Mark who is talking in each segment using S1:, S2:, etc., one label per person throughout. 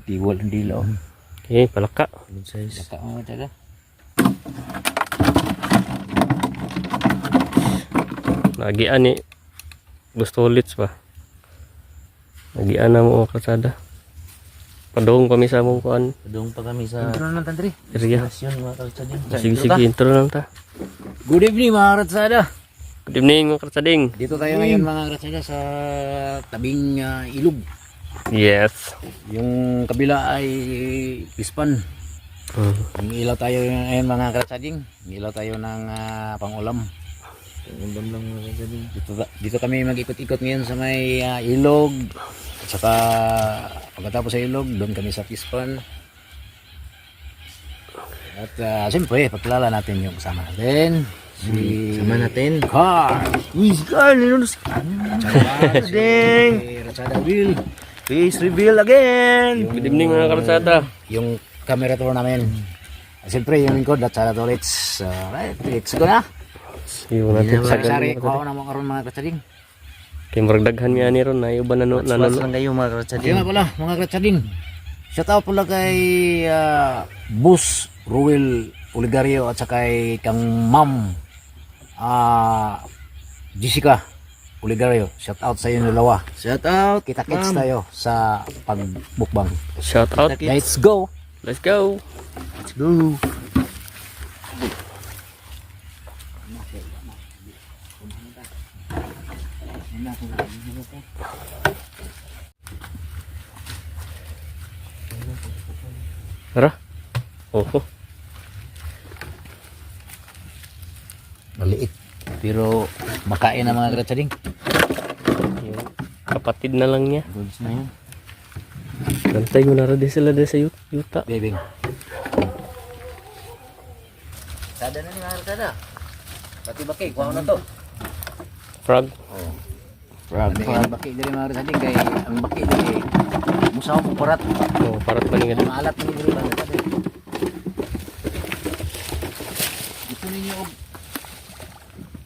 S1: Tiwal ang dila.
S2: Okay, palaka.
S1: Good size. Laka mo talaga.
S2: Nagian ni. Gusto ulit ba? Nagian na mo kasada. Padong kami sa mong kuan.
S1: Padong pa kami sa intro ng tantri.
S2: Area.
S1: Mga karsading.
S2: Sige, intro lang ta.
S1: Good evening mga karsada.
S2: Good evening mga karsading.
S1: Dito tayo ngayon mga karsada sa tabing ilog.
S2: Yes.
S1: Yung kabila ay pispan. Yung ilaw tayo ngayon mga karsading. Ilaw tayo ng pangulam. Pangulam lang mga karsading. Dito kami mag-ikot-ikot ngayon sa may ilog. At saka pagkatapos sa ilog, doon kami sa pispan. At siyempre, pagkilala natin yung kasama natin. Sama natin Carl.
S2: Uy, si Carl, ano si
S1: Rachada Will.
S2: Face reveal again. Good evening mga karsada.
S1: Yung camera tour namin. Siyempre yung lingkod at Rachada Tolits. Right, let's go na.
S2: Yung natin sa
S1: Sari-sari, kuha na mo karon mga katsading.
S2: Kaya maragdaghan niya ni ron na iba na
S1: lang kayo mga katsading. Kaya pala mga katsading. Shout out pala kay Bus Ruel Oligario at saka kay kang Ma'am Jessica Oligario. Shout out sa inyo dalawa. Shout out. Kita-kits tayo sa pagbukbang.
S2: Shout out.
S1: Let's go.
S2: Let's go.
S1: Let's go.
S2: Tara. Oh.
S1: Maliit. Pero makain na mga katsading.
S2: Yung kapatid na lang niya.
S1: Goods na yun.
S2: Nantay mo na rin sila sa yuta.
S1: Bebing. Sada na ni mga sada. Pati baki, kuha na to.
S2: Frog.
S1: Oh. Frog. Baki dari mga sada kay ang baki dari musaw mo parat.
S2: Oh, parat pa nga.
S1: Maalat ni diri mga sada. Ito ninyo og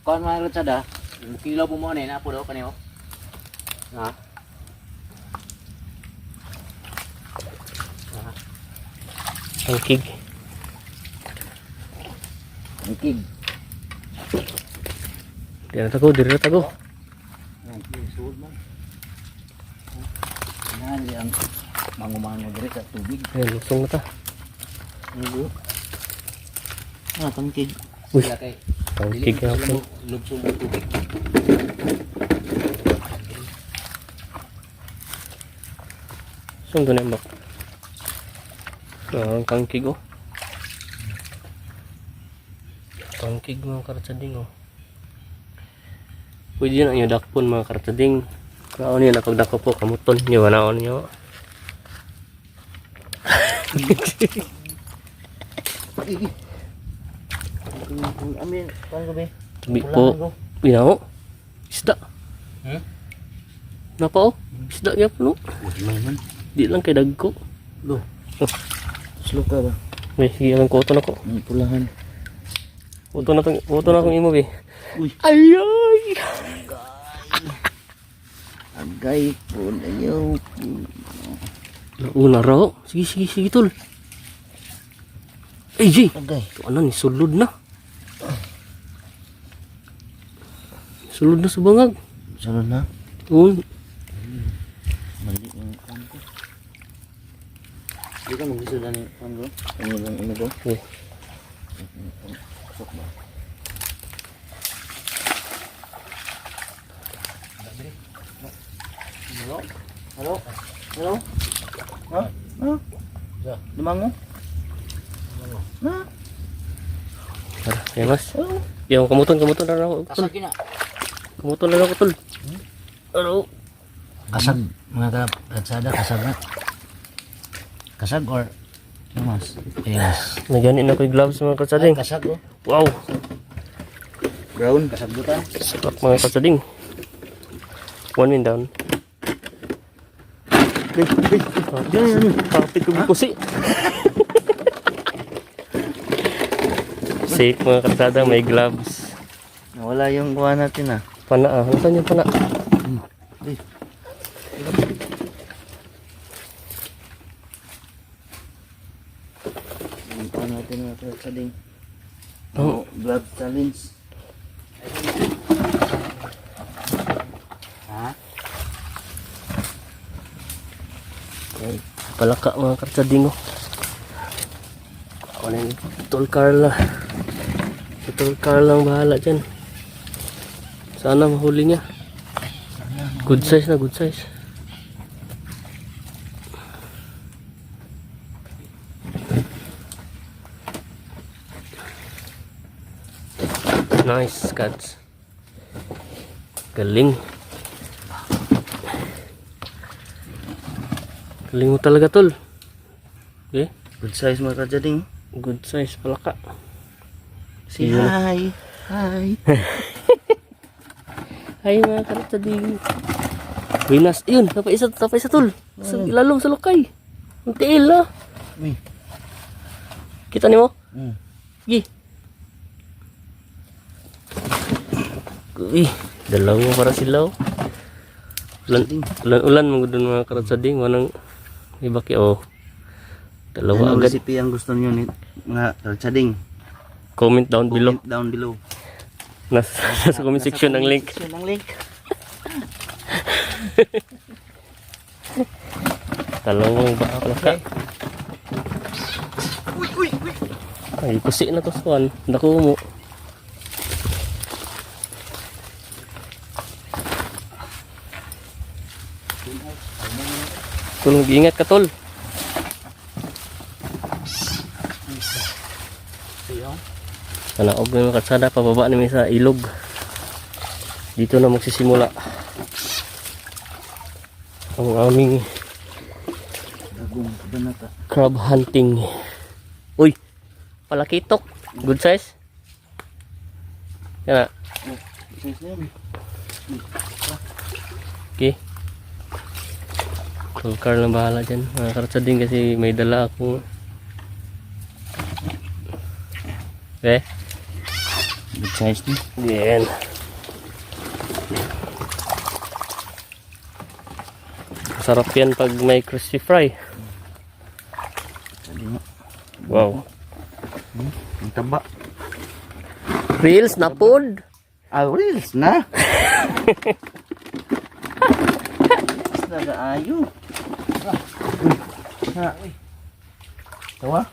S1: kuha mga sada. Yung kilo po mo na po daw kaniyo. Ha?
S2: Angkig.
S1: Angkig.
S2: Dira tago.
S1: Angkig suod man. Yan ang mangumango diri sa tubig.
S2: Ayan, lusong na ta.
S1: Ano? Angkig.
S2: Uy.
S1: Kay
S2: Angkig na ako.
S1: lugsong ng tubig.
S2: Saan doon yung bak? Ang kangkig oh. Kangkig mga kartsading oh. Pwede na nyo dakpon mga kartsading. Kaon nyo na pagdako po kamuton nyo. Wanaon nyo.
S1: Amin, paano gabi?
S2: Tabi po. Pinaho. Isda. Napa oh. Isda kaya po no.
S1: Man.
S2: Di lang kay dagko.
S1: Lo.
S2: Oh.
S1: Slow ka ba?
S2: May sige lang kuto na ko.
S1: Pulahan.
S2: Kuto na akong imo be.
S1: Uy.
S2: Ayay.
S1: Agay po na yun.
S2: Una raw. Sige tol. Ay G.
S1: Agay.
S2: Ano ni sulod na. Sulod na sa bangag.
S1: Sunod na?
S2: Oo.
S1: Mali yung kuhan ko. Hindi ka mag-isudan yung kuhan ko? Ano lang ano ko?
S2: Okay.
S1: Pasok ba? Hello? Hello? Ha? Ha? Lumango? Ha?
S2: Tara, kaya mas. Yung kamuton na raw. Tol.
S1: Kasag na.
S2: Kamuton na raw tol. Ano?
S1: Kasag, mga katsada, kasag na. Kasag or mas? Yes.
S2: Nagyanin na ko yung gloves mga katsading.
S1: Kasag oh.
S2: Wow.
S1: Brown. Kasag buta.
S2: Sarap mga katsading. 1 min down. Kapit ko pusi. Safe mga katsada, may gloves.
S1: Nawala yung kuha natin ah.
S2: Pana ah, saan yung pana?
S3: Puntahan natin mga karatsading.
S2: Oh.
S3: Blood challenge. Ha?
S2: Ay, palaka mga kartsading oh. Ako na yung Tol Carl na. Si Tol Carl lang bahala dyan. Sana mahuli niya. Good size na, good size. Nice cuts. Galing. Galing mo talaga tol. Okay?
S3: Good size mga karatsading.
S2: Good size palaka.
S3: Say
S2: Yun.
S3: hi. Hi.
S2: Ay mga karatsading. Winas. Yun, napay isa tol. Sa ilalong sa lokay. Ang tiil ah.
S3: Uy.
S2: Kita ni mo?
S3: Hmm.
S2: Gi. Uy, dalawa para sila oh. Ulan mo doon mga karatsading. Wanang ibaki oh. Dalawa
S3: Ano
S2: agad.
S3: recipe ang gusto niyo ni mga karatsading?
S2: Comment down below.
S3: Comment down below.
S2: Nasa comment section ang link.
S3: Section ang link.
S2: Dalawang baka palaka.
S3: Uy.
S2: Ay, kusi na to swan. Naku mo. Tol, mag-ingat ka tol. Panaog na yung katsada, pababa namin sa ilog. Dito na magsisimula ang aming
S3: Dagong banata.
S2: crab hunting. Uy, palakitok. Good size. Yan na.
S3: Size na yun.
S2: Okay. Tol Carl na bahala dyan. Mga karatsading kasi may dala ako. Okay.
S3: Good size na.
S2: Yan. Sarap yan pag may crispy fry.
S3: Sabi mo.
S2: Wow.
S3: Ang taba.
S2: Reels na pod.
S3: Ah, reels na. Talaga ayo. Ha. Tawa.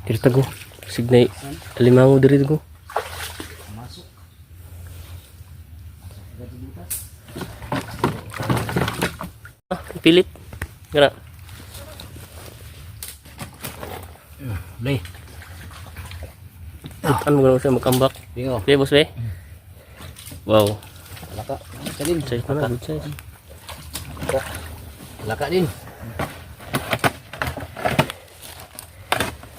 S2: Kirta ko. Signay. Alimango diri ko. Ah, pilit. Gana.
S1: Lay.
S2: Ano mo siya magkambak?
S1: Bingo.
S2: Okay, boss be. Wow.
S1: Laka. Laka din.
S2: Size pa na, good size.
S1: Laka din.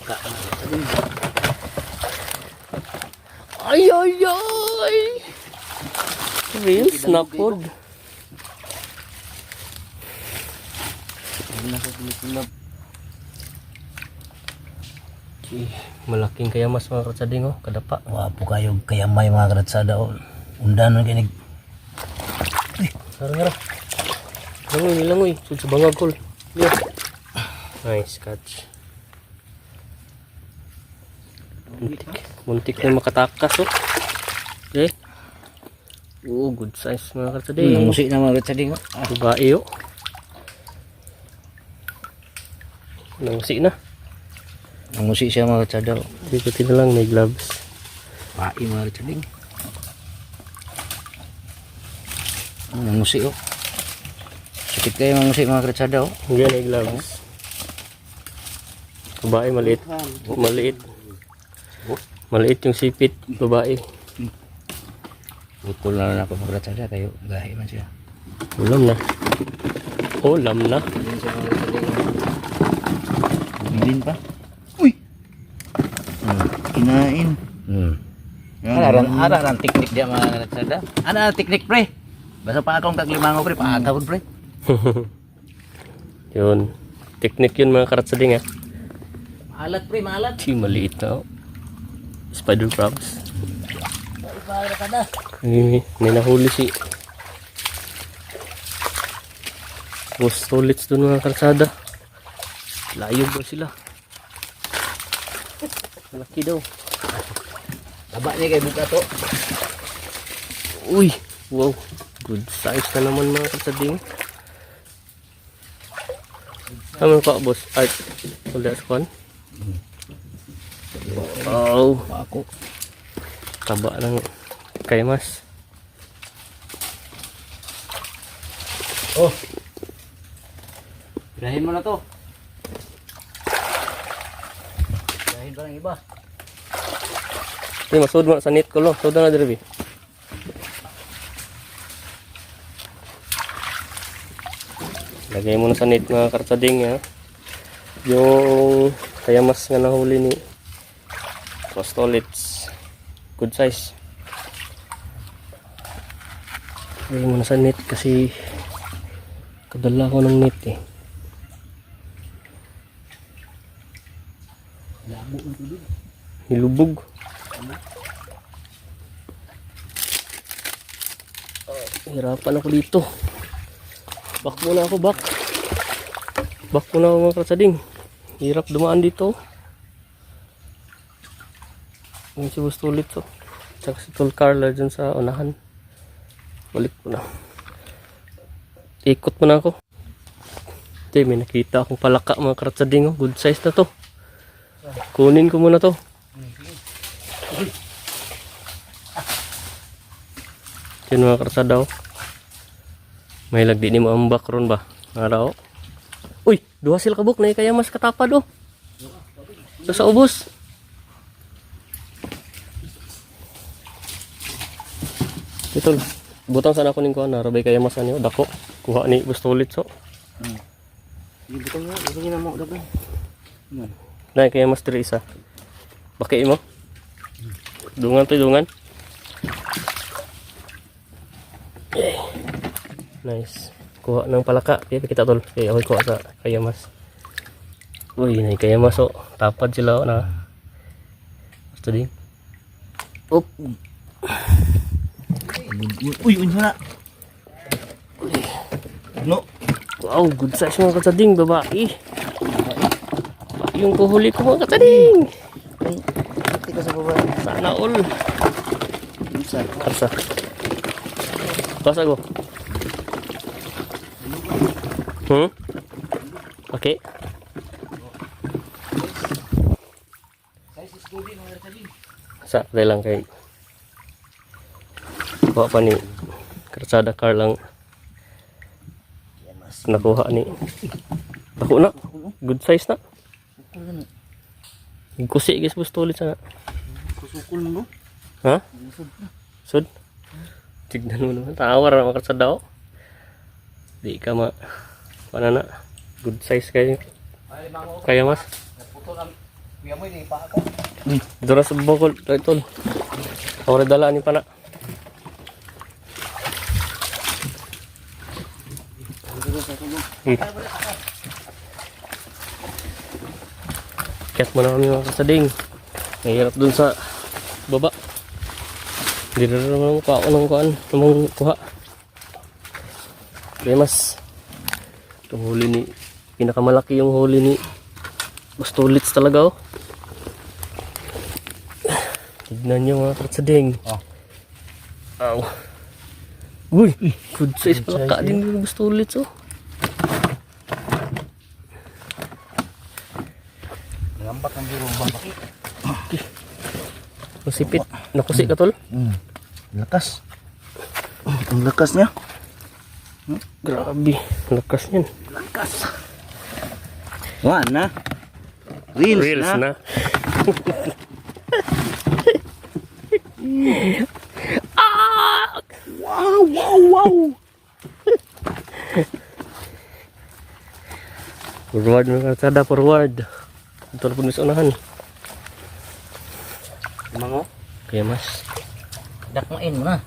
S1: Laka. Laka din.
S2: Ay, ay, ay! Reels na pod. Malaking kayamas mga katsading oh, kadapa.
S1: Wapo kayo kaya may mga karatsada o. Undan man kinig.
S2: Harang-harang. Langoy. Sud sa bangag kol. Yeah. Nice catch. Muntik na makatakas oh. Okay. Oh, good size mga katsading.
S1: Musik na mga kratsading.
S2: Babae oh. Nangsi na.
S1: Ang musik siya mga karatsada.
S2: Ikutin na lang, may gloves.
S1: Pai mga kratsading. Ang musik oh. Sakit kayo mga musik mga karatsada oh.
S2: Hindi may gloves. Babae maliit. Maliit. Maliit yung sipit. Babae.
S1: Putol na lang ako mga karatsada kayo. Gahi man siya.
S2: Ulam na. Ulam na.
S1: Yan siya mga kratsading.
S3: Bilin pa. Uy. Kinain.
S1: Ara teknik dia mga karatsada. Ana teknik pre. Basta pa akong taglimango pre. Paagawod pre.
S2: Yun. Teknik yun mga karatsading ha.
S1: Maalat pre, maalat.
S2: Chi, maliit na oh. Spider crabs. May nahuli si Boss Tolits dun mga karatsada. Layo daw sila. Malaki daw.
S1: Taba niya kay buka to.
S2: Uy, wow. Good size na naman mga katsading. Ano ka, boss? Art. Ulit sa kwan. Wow.
S1: Ako.
S2: Taba ng kaymas.
S1: Oh. Birahin mo na to. Birahin pa ng iba.
S2: Hindi, masud mo sa net ko lo. Sud na diri. Lagay mo na sa net mga kartsading ha. Yung kayamas nga nahuli ni Costolits. Good size. Lagay mo na sa net kasi kadala ko ng net eh. Nilubog. Hirapan ako dito. Back muna ako, back. Back muna ako mga katsading. Hirap dumaan dito. Yung si Boss Tulit to. Tsaka si Tol Carla dyan sa unahan. Balik ko na. Ikot muna ako. Ito, may nakita akong palaka mga katsading. Oh. Good size na to. Kunin ko muna to. Yan mga karsada oh. May lagdi ni mo ambak ron ba? Araw. Uy, duha sila kabuk na kaya mas katapad oh. So, sa ubos. Ito, butang sana ko ning kuha na rabay kaya mas ano dako. Kuha ni Bustolit so.
S3: Butang nga, butang na mo dagan.
S2: Na kaya mas diri isa. Bakay mo. Dungan to dungan. Okay. Nice. Kuha ng palaka. Kaya kita tol. Kaya ako kuha sa kayamas. Uy, na kayamas oh. Tapad sila oh, na. Basta din. Op.
S3: Uy, unsa na? No.
S2: Wow, good size mga katsading. Babae. Yung kuhuli ko mga katsading.
S3: Pati ka sa baba.
S2: Sana all.
S3: Unsa?
S2: Karsa. Basa ko. Okay. Sa lang kay kuha pa ni Karsada Car lang nakuha ni ako na good size na kusi guys Boss Tulit sana
S3: Kusukol mo.
S2: ha sud tignan mo naman tawar na Karsada oh. Di ka ma panana good size kayo kaya mas
S1: Kuya mo ini pa ako.
S2: dura sa bukol tol ore dala ni pana Kat mo na kami mga kasading. Mahirap dun sa baba. Hindi na naman kuha ko ng kuhaan. Namang kuha. Remas. Itong huli ni pinakamalaki yung huli ni Boss Tulits talaga oh. Tignan nyo mga kasading. Aw. Uy, good size palaka din yung Boss Tulits oh.
S3: Ngambak ang birong baba.
S2: Masipit. Nakusi ka tol?
S3: Lakas. Ang lakas niya.
S2: Grabe. Lakas niyan.
S3: Lakas. Wala na. Reels na.
S2: Ah!
S3: Wow, wow, wow.
S2: Forward mga karsada, forward. Ito na po sa unahan.
S3: Mango.
S2: Kaya mas.
S1: Dakmain mo na.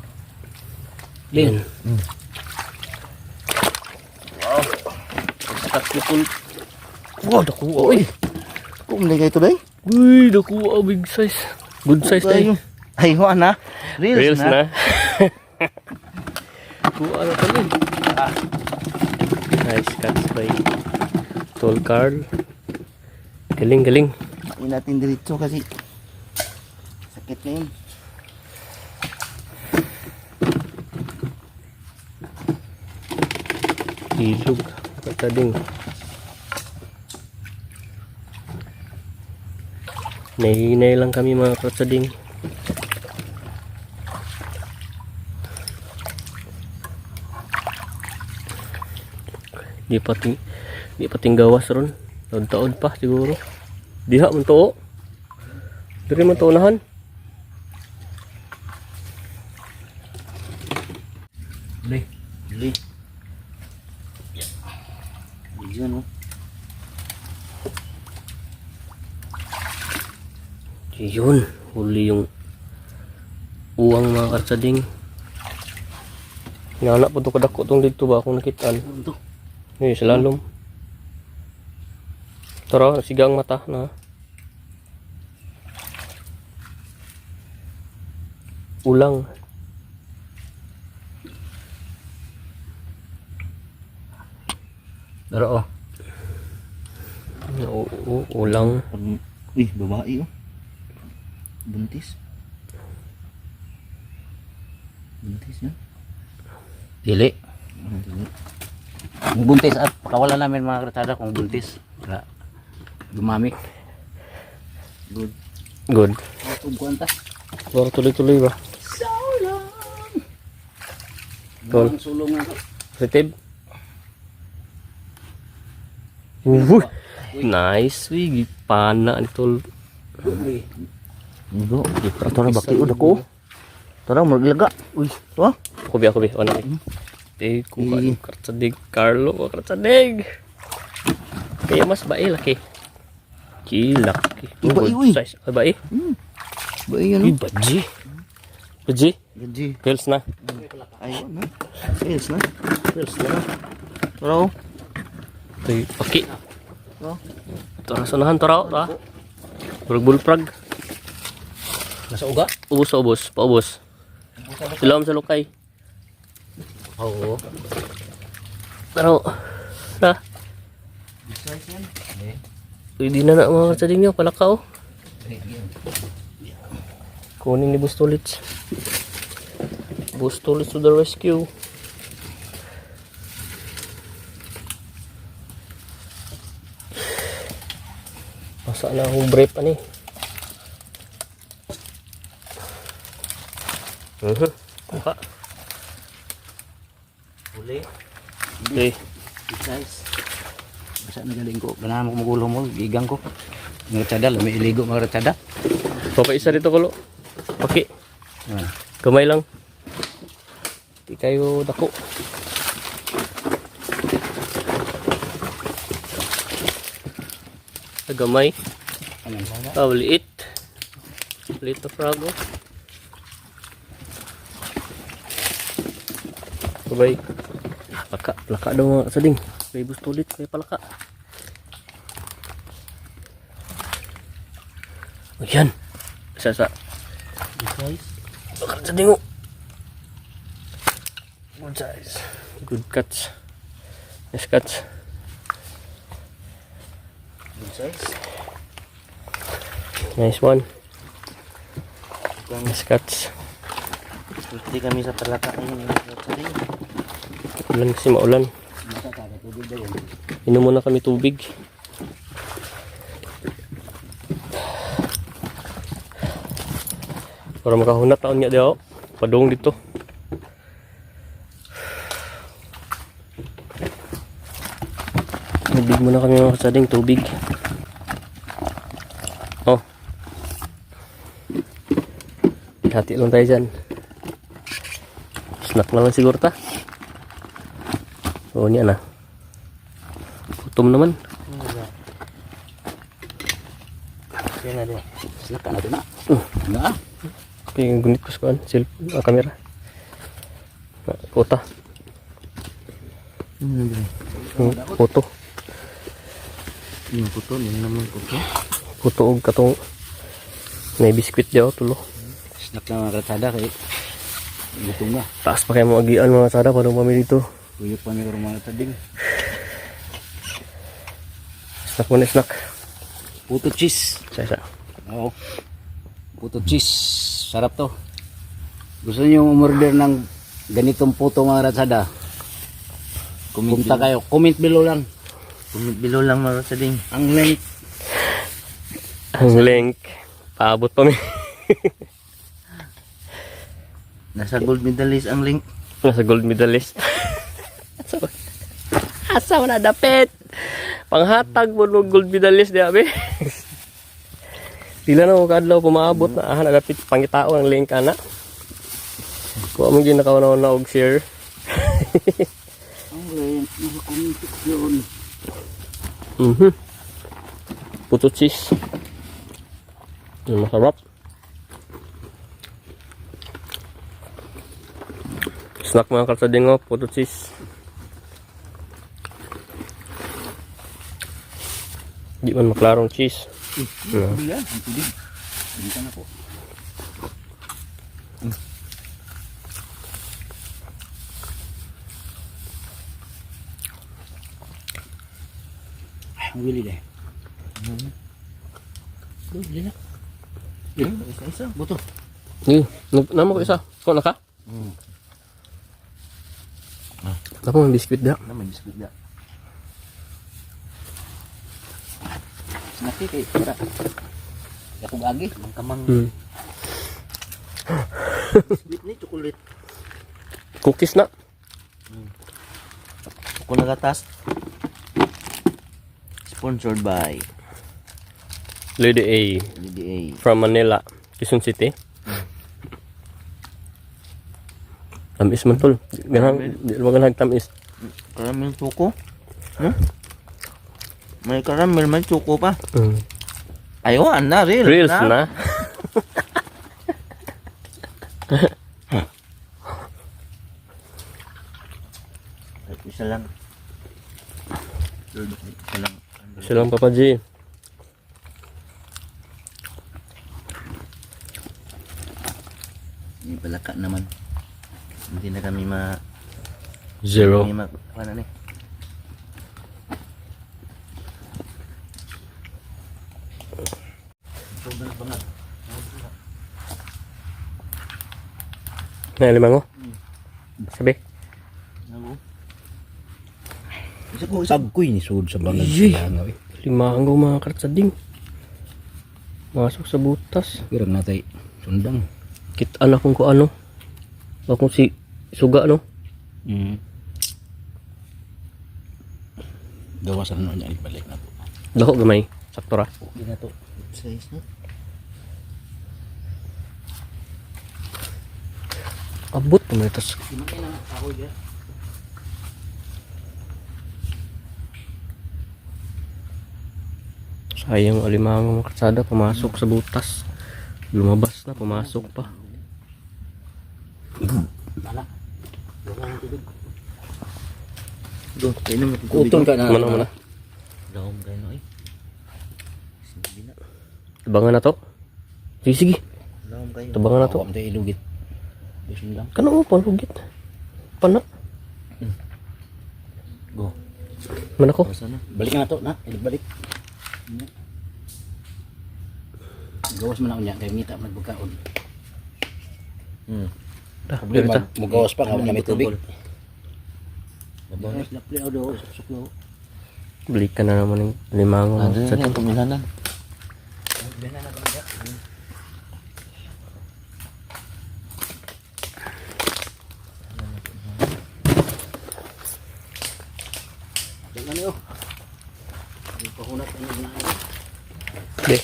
S2: Lin. Wow. Takipul. Wow, dakuha. Uy.
S3: Kung nilagay ito ba?
S2: Uy, dakuha. Big size. Good size tayo.
S3: Ay, wala na. Reels na.
S2: Kuha na pala. Nice catch by Tol Carl. Galing, galing.
S3: Hindi natin diretso kasi sakit na yun.
S2: Ilog. Katading. Nahihinay lang kami mga katading. Di pating gawas ron. Taon-taon pa siguro. Diha man to. Diri man to unahan.
S1: Bili.
S3: Bili. Diyan, oh.
S2: Yun, huli yung uwang mga katsading. Inanak po ito kadako itong dito ba akong nakitaan.
S3: Ito.
S2: Eh, slalom. Tara, sigang mata na. Ulang.
S1: Pero
S2: Ulang.
S3: Uy, babae, oh. Buntis. Buntis yan.
S1: dili.
S3: Dili.
S1: Kung buntis at pakawalan namin mga kratsada kung buntis. Wala. Dumami.
S3: Good.
S2: Good.
S1: Tugkuan ta.
S2: Baru tuloy-tuloy ba?
S1: Sulong.
S2: Tol.
S1: Ang sulong nga to.
S2: Positive. Nice. Wih, pana ni tol.
S1: Uy.
S3: Ito. Ito na baki. Udah ko. Ito na, maglaga. Uy. Ito.
S2: Ako bi. Ano ni? Kuha ng kartsadig. Carlo, kartsadig. Kaya mas bae laki. Laki.
S3: Bae, uy.
S2: Size. Bae.
S3: Bae yan,
S2: Uy,
S3: oh.
S2: baji. Baji.
S3: Gaji.
S2: Girls na.
S3: Ayun na. Sales na. Sales na. Tara, oh.
S2: Ito yung paki.
S3: Oh.
S2: Tara sanahan, tara. Bulprag.
S1: Nasa uga?
S2: Ubus sa ubus. Paubos. Silam sa lukay.
S1: Oo.
S2: Tara. Tara.
S3: Size yan.
S2: Uy, di na mga katsading nyo. Palaka oh. Kunin ni Bustolits. Bustolits to the rescue. Masa na akong brief ani. Kuha.
S1: Uli.
S2: Okay.
S1: Size. Basta nagaling ko. Ganahan ko magulo mo. Igang ko. Mga kratsada. Lami iligo mga kratsada.
S2: Papaisa dito kulo. Paki.
S1: Ah.
S2: Gamay lang. Di kayo dako. Gamay. Liit. Liit na frog. Sabay. Laka daw mga kasading. May bustulit. May palaka. Ayan. Sa.
S3: Good size.
S2: Bakit sa dingo? Good size. Good cuts. Nice cuts.
S3: Good size.
S2: Nice one. Nice cuts.
S3: Pwede kami sa palaka ngayon.
S2: Ulan kasi maulan. Inom muna kami tubig. Para makahunat taon niya daw. Padong dito. Tubig muna kami mga kasading, tubig. Oh. Hati lang tayo dyan. Snack na lang siguro ta. Oo niya na. Gutom naman.
S3: Yan na din.
S1: Silakan natin na. Na.
S2: Okay, gunit ko sa kamera. Kota. Foto.
S3: Yung puto. Yung naman puto.
S2: Foto og katong may biskwit daw tulo.
S1: Snack na mga kratsada. Kaya gutom na.
S2: Taas pa kayo mga agian mga sada para pamili dito.
S1: Tuyok pa may mga tading.
S2: Snack muna snack.
S1: Puto cheese.
S2: Isa-isa.
S1: Oo. Puto cheese. Sarap to. Gusto niyo umorder ng ganitong puto mga ratsada? Punta kayo. Comment below lang.
S3: Comment below lang mga katsading.
S1: Ang link.
S2: Ang link. Paabot pa mi.
S3: Nasa gold medalist ang link.
S2: Nasa gold medalist. Asa mo na dapit. Panghatag mo ng gold medalist di abi. Pila na mo kadlaw pumaabot na aha nagapit pangitao ang link ana. Kuha mo ginakaw na og share.
S1: Ang link. Naka-comment yun.
S2: Puto cheese. Yung masarap. Snack mga kalsading oh, puto cheese. Di man maklarong cheese.
S1: Yan. Ang tubig. Dito na po. Ang wili deh. Wili na. Isa-isa. Buto.
S2: Namo ko isa. Ko na ka? Tapos may biskuit da.
S3: Naman biskuit da.
S1: Nati kay para. Yakog agi.
S3: Kamang biskuit ni chocolate.
S2: Cookies na.
S3: Ako nagatas. Sponsored by
S2: Lady A
S3: LDA.
S2: from Manila, Quezon City. Tamis man tol. Ganang di magandang tamis.
S3: Caramel choco. May caramel, may choco pa. Aywan na, real.
S2: Reels na.
S3: Isa lang. Isa lang.
S2: Silang Papa G.
S3: Ini palaka naman. Hindi na kami
S2: Zero.
S3: ano ni?
S2: Na limango. Sabi.
S3: Isa ko
S1: Sagkoy ni sud sa bangag
S2: Yay.
S1: sa langaw eh.
S2: Limango mga kartsading. Masuk sa butas.
S1: Pirang natay sundang.
S2: Kitaan akong ko ano. Akong si suga no.
S1: Gawasan no niya ibalik na po.
S2: Dako gamay. Sakto ra.
S1: Okay na to.
S3: size na.
S2: Abot pa man tas.
S1: Dimatay na ako diya.
S2: Sayang alimango mga karsada pumasok sa butas. Lumabas na pumasok pa.
S1: Bala. Wala nang tubig.
S3: Do, kayo naman
S1: Utong ka na.
S2: Mana mana.
S3: Dahom kayo na eh. Sige na.
S2: Tabangan na to. Sige sige.
S3: Dahom kayo.
S2: Tabangan na to.
S1: Ako amtay ilugit. Bisin lang.
S2: Kana mo palugit. Pana.
S3: Go.
S2: Man ako.
S3: Basta na.
S1: Balik na to na. Balik. Gawas man ako niya kay mita man pagkaon.
S2: Dah,
S1: Problema
S2: direta.
S1: mo gawas pa nga may tubig.
S3: Babawas.
S1: Gawas na play do suklo.
S2: Beli ka na naman ng limango.
S3: Nandun
S2: Sa
S3: na yung kumilanan.
S1: Jangan yo. Yung pahunat ano na.
S2: Deh.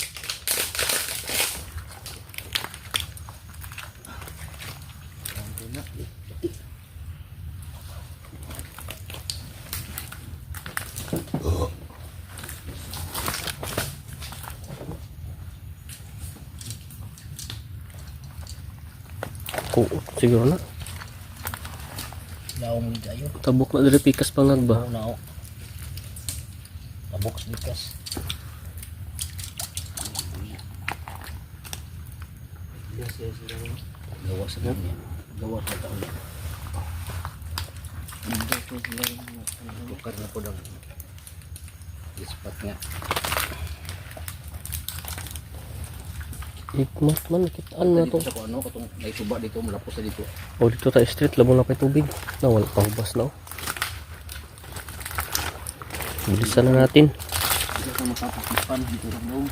S2: Ko siguro na.
S1: Laong dayo.
S2: Tabok na diri pikas pangag ba.
S1: Na ako. Tabox bikas. Gawas na niya. Gawas na taon. Bukar na po daw. Ispat nga.
S2: Hikmat man, kitaan na to.
S1: Dito sa ano, katong may suba dito, malapos na dito.
S2: O dito tayo street, labong na kay tubig. Na wala pa hubas na. Bilisan na natin.
S1: Dito ka makapakipan dito sa loob.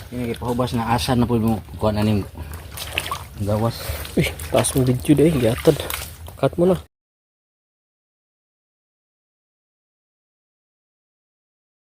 S1: Ini pahubas na asan na po mo kuan aning gawas.
S2: Uy, taas mong video deh, gatad. Cut mo na.